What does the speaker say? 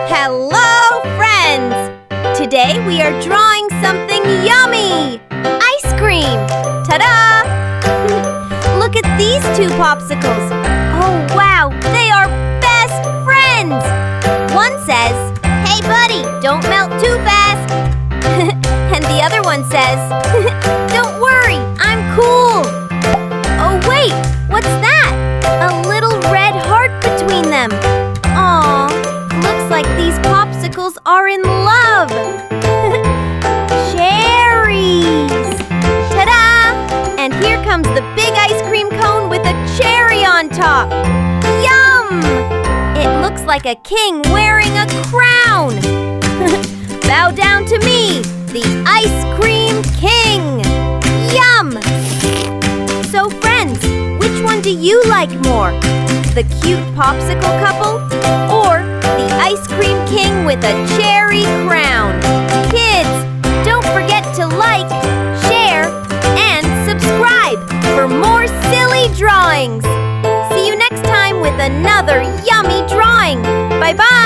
Hello, friends! Today we are drawing something yummy! Ice cream! Ta-da! Look at these two popsicles. Oh, wow, they are best friends! One says, "Hey, buddy, don't melt too fast." And the other one says, "Don't worry, I'm cool." Oh, wait, what's that? A little red heart between them. Aw, looks like these popsicles are in love. Cherries! Ta-da! And here comes the big ice cream cone with a cherry on top. Yum! It looks like a king wearing a crown. Bow down to me, the ice cream king. Yum! So friends, which one do you like more? The cute popsicle couple or the ice cream king with a cherry crown? Kids, don't forget to like, share, and subscribe for more silly drawings. See you next time with another yummy drawing. Bye-bye!